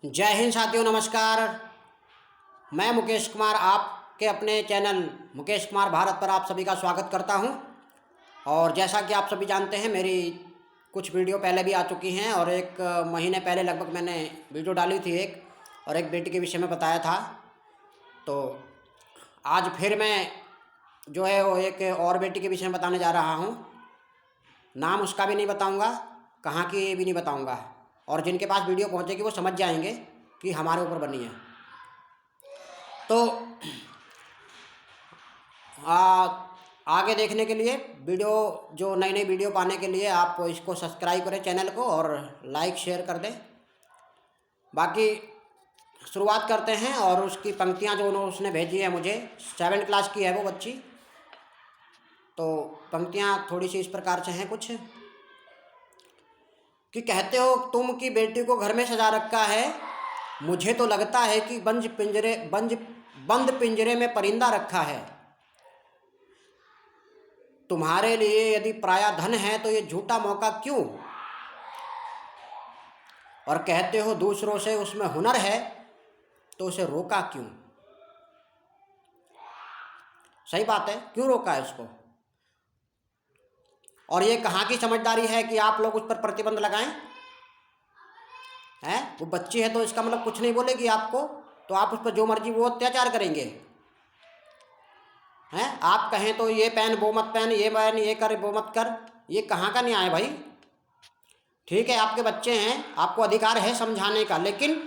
जय हिंद साथियों, नमस्कार। मैं मुकेश कुमार आपके अपने चैनल मुकेश कुमार भारत पर आप सभी का स्वागत करता हूं। और जैसा कि आप सभी जानते हैं, मेरी कुछ वीडियो पहले भी आ चुकी हैं और एक महीने पहले लगभग मैंने वीडियो डाली थी और एक बेटी के विषय में बताया था। तो आज फिर मैं जो है वो एक और बेटी के विषय में बताने जा रहा हूं। नाम उसका भी नहीं बताऊंगा, कहाँ की ये भी नहीं बताऊंगा, और जिनके पास वीडियो पहुंचेगी वो समझ जाएंगे कि हमारे ऊपर बनी है। तो आगे देखने के लिए वीडियो, जो नई नई वीडियो पाने के लिए आप इसको सब्सक्राइब करें चैनल को और लाइक शेयर कर दें। बाकी शुरुआत करते हैं। और उसकी पंक्तियां जो उसने भेजी है मुझे, 7th क्लास की है वो बच्ची। तो पंक्तियां थोड़ी सी इस प्रकार से हैं कुछ कि कहते हो तुम कि बेटी को घर में सजा रखा है, मुझे तो लगता है कि बंद पिंजरे में परिंदा रखा है। तुम्हारे लिए यदि पराया धन है तो ये झूठा मौका क्यों? और कहते हो दूसरों से उसमें हुनर है तो उसे रोका क्यों? सही बात है, क्यों रोका है उसको? और ये कहाँ की समझदारी है कि आप लोग उस पर प्रतिबंध लगाएं? हैं, वो बच्ची है तो इसका मतलब कुछ नहीं बोलेगी आपको, तो आप उस पर जो मर्जी वो अत्याचार करेंगे। हैं, आप कहें तो ये पहन वो मत पहन, ये पहन ये कर वो मत कर, ये कहाँ का न्याय भाई? ठीक है, आपके बच्चे हैं, आपको अधिकार है समझाने का, लेकिन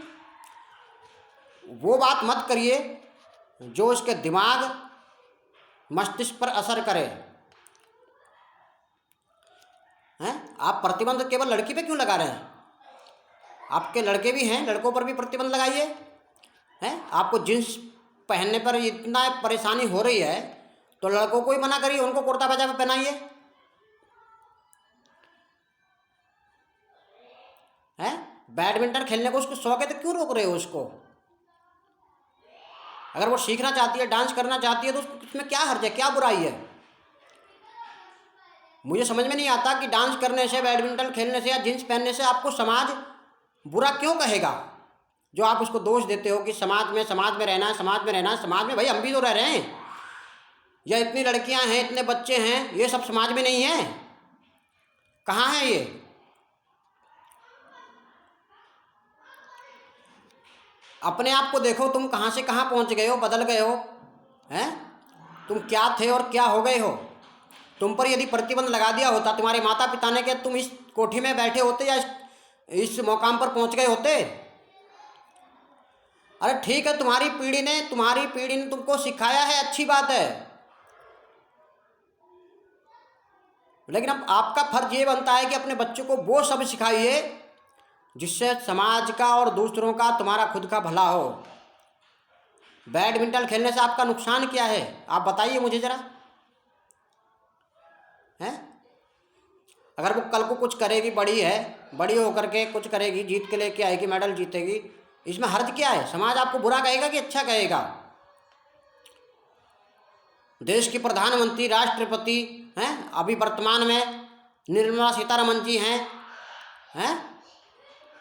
वो बात मत करिए जो उसके दिमाग मस्तिष्क पर असर करे। हैं, आप प्रतिबंध केवल लड़की पे क्यों लगा रहे हैं? आपके लड़के भी हैं, लड़कों पर भी प्रतिबंध लगाइए। हैं, आपको जींस पहनने पर इतना परेशानी हो रही है तो लड़कों को ही मना करिए, उनको कुर्ता पैजामा पहनाइए। हैं, बैडमिंटन खेलने को उसको शौक है तो क्यों रोक रहे हो उसको? अगर वो सीखना चाहती है, डांस करना चाहती है तो उसमें क्या हर्ज है, क्या बुराई है? मुझे समझ में नहीं आता कि डांस करने से, बैडमिंटन खेलने से या जींस पहनने से आपको समाज बुरा क्यों कहेगा। जो आप उसको दोष देते हो कि समाज में रहना है, समाज में रहना है। समाज में भाई हम भी तो रह रहे हैं, या इतनी लड़कियां हैं, इतने बच्चे हैं, ये सब समाज में नहीं है? कहाँ है ये? अपने आप को देखो, तुम कहाँ से कहाँ पहुँच गए हो, बदल गए हो। हैं, तुम क्या थे और क्या हो गए हो? तुम पर यदि प्रतिबंध लगा दिया होता तुम्हारे माता पिता ने, कि तुम इस कोठी में बैठे होते या इस मुकाम पर पहुंच गए होते? अरे ठीक है, तुम्हारी पीढ़ी ने तुमको सिखाया है, अच्छी बात है, लेकिन अब आपका फर्ज ये बनता है कि अपने बच्चों को वो सब सिखाइए जिससे समाज का और दूसरों का, तुम्हारा खुद का भला हो। बैडमिंटन खेलने से आपका नुकसान क्या है, आप बताइए मुझे जरा। हैं, अगर वो कल को कुछ करेगी, बड़ी है, बड़ी होकर के कुछ करेगी, जीत के लेके आएगी, मेडल जीतेगी, इसमें हर्ज क्या है? समाज आपको बुरा कहेगा कि अच्छा कहेगा? देश की प्रधानमंत्री, राष्ट्रपति हैं, अभी वर्तमान में निर्मला सीतारमण जी हैं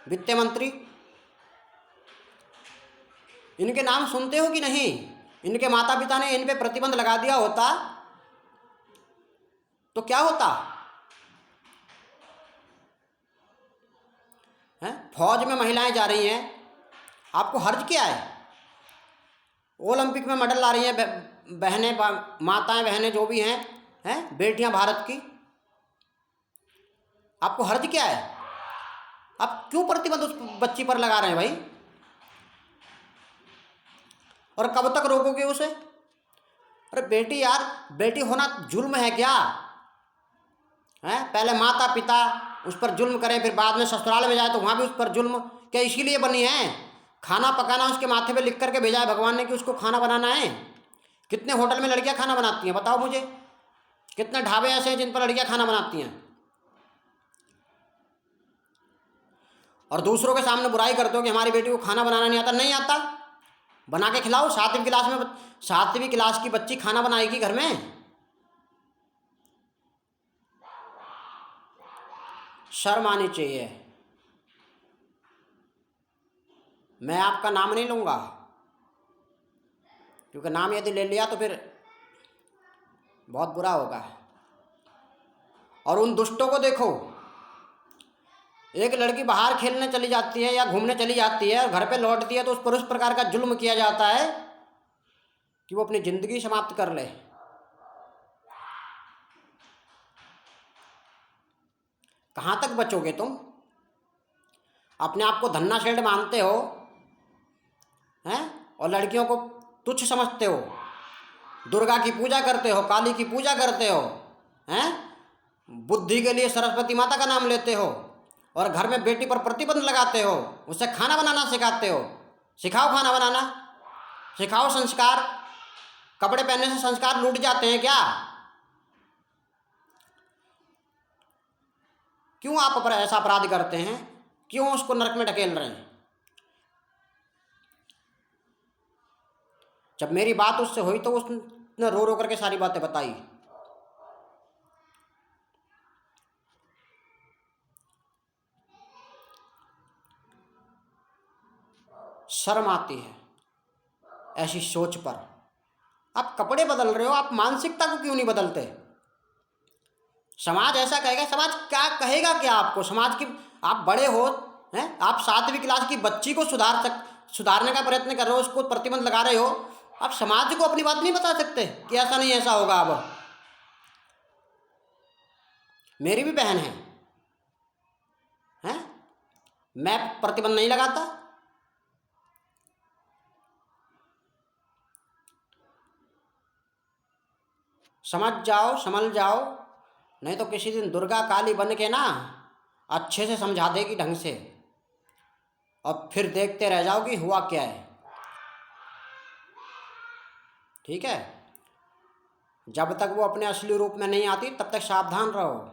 वित्त मंत्री। इनके नाम सुनते हो कि नहीं? इनके माता पिता ने इन पे प्रतिबंध लगा दिया होता तो क्या होता? हैं, फौज में महिलाएं जा रही हैं, आपको हर्ज क्या है? ओलंपिक में मेडल ला रही हैं बहनें, माताएं बहनें जो भी हैं बेटियां भारत की, आपको हर्ज क्या है? आप क्यों प्रतिबंध उस बच्ची पर लगा रहे हैं भाई? और कब तक रोकोगे उसे? अरे बेटी यार, बेटी होना जुल्म है क्या? है, पहले माता पिता उस पर जुल्म करें, फिर बाद में ससुराल में जाए तो वहाँ भी उस पर जुल्म। क्या इसीलिए बनी है? खाना पकाना उसके माथे पे लिख करके भेजा है भगवान ने कि उसको खाना बनाना है। कितने होटल में लड़कियां खाना बनाती हैं, बताओ मुझे? कितने ढाबे ऐसे हैं जिन पर लड़कियां खाना बनाती हैं? और दूसरों के सामने बुराई करते हो कि हमारी बेटी को खाना बनाना नहीं आता। नहीं आता, बना के खिलाओ। 7वीं क्लास की बच्ची खाना बनाएगी घर में? शर्म आनी चाहिए। मैं आपका नाम नहीं लूँगा, क्योंकि नाम यदि ले लिया तो फिर बहुत बुरा होगा। और उन दुष्टों को देखो, एक लड़की बाहर खेलने चली जाती है या घूमने चली जाती है और घर पे लौटती है तो उस पर उस प्रकार का जुल्म किया जाता है कि वो अपनी ज़िंदगी समाप्त कर ले। कहाँ तक बचोगे तुम? अपने आप को धन्ना शेठ मानते हो हैं और लड़कियों को तुच्छ समझते हो, दुर्गा की पूजा करते हो, काली की पूजा करते हो हैं, बुद्धि के लिए सरस्वती माता का नाम लेते हो और घर में बेटी पर प्रतिबंध लगाते हो, उससे खाना बनाना सिखाते हो। सिखाओ खाना बनाना, सिखाओ संस्कार। कपड़े पहनने से संस्कार लूट जाते हैं क्या? क्यों आप पर ऐसा अपराध करते हैं? क्यों उसको नरक में ढकेल रहे हैं? जब मेरी बात उससे हुई तो उसने रो रो करके सारी बातें बताई। शर्म आती है ऐसी सोच पर। आप कपड़े बदल रहे हो, आप मानसिकता को क्यों नहीं बदलते? समाज ऐसा कहेगा, समाज क्या कहेगा? क्या आपको समाज की, आप बड़े हो हैं, आप 7वीं क्लास की बच्ची को सुधारने का प्रयत्न कर रहे हो, उसको प्रतिबंध लगा रहे हो, आप समाज को अपनी बात नहीं बता सकते कि ऐसा नहीं ऐसा होगा? अब मेरी भी बहन है हैं, मैं प्रतिबंध नहीं लगाता। समझ जाओ, संभल जाओ, नहीं तो किसी दिन दुर्गा काली बन के ना अच्छे से समझा देगी ढंग से, और फिर देखते रह जाओगी हुआ क्या है। ठीक है? जब तक वो अपने असली रूप में नहीं आती तब तक सावधान रहो।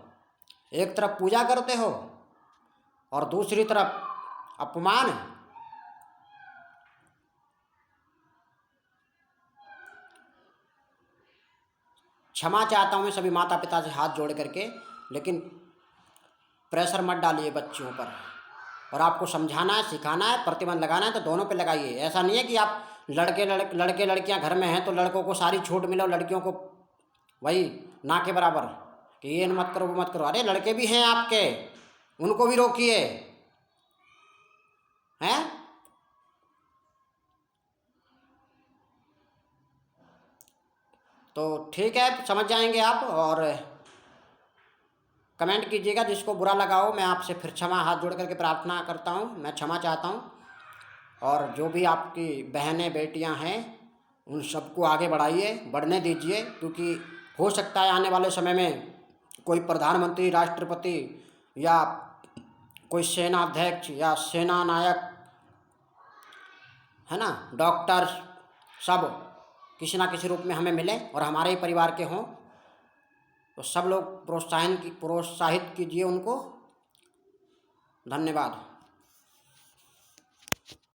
एक तरफ पूजा करते हो और दूसरी तरफ अपमान। क्षमा चाहता हूँ मैं सभी माता पिता से हाथ जोड़ करके, लेकिन प्रेशर मत डालिए बच्चियों पर। और आपको समझाना है, सिखाना है, प्रतिबंध लगाना है तो दोनों पे लगाइए। ऐसा नहीं है कि आप लड़के लड़कियां घर में हैं तो लड़कों को सारी छूट मिले और लड़कियों को वही ना के बराबर कि ये मत करो वो मत करो। अरे लड़के भी हैं आपके, उनको भी रोकिए हैं। तो ठीक है, समझ जाएंगे आप। और कमेंट कीजिएगा, जिसको बुरा लगा हो। मैं आपसे फिर क्षमा हाथ जोड़ करके प्रार्थना करता हूँ, मैं क्षमा चाहता हूँ। और जो भी आपकी बहनें बेटियाँ हैं उन सबको आगे बढ़ाइए, बढ़ने दीजिए, क्योंकि हो सकता है आने वाले समय में कोई प्रधानमंत्री, राष्ट्रपति या कोई सेनाध्यक्ष या सेना नायक, है ना, डॉक्टर, सब किसी ना किसी रूप में हमें मिले और हमारे ही परिवार के हों, तो सब लोग प्रोत्साहित कीजिए उनको। धन्यवाद।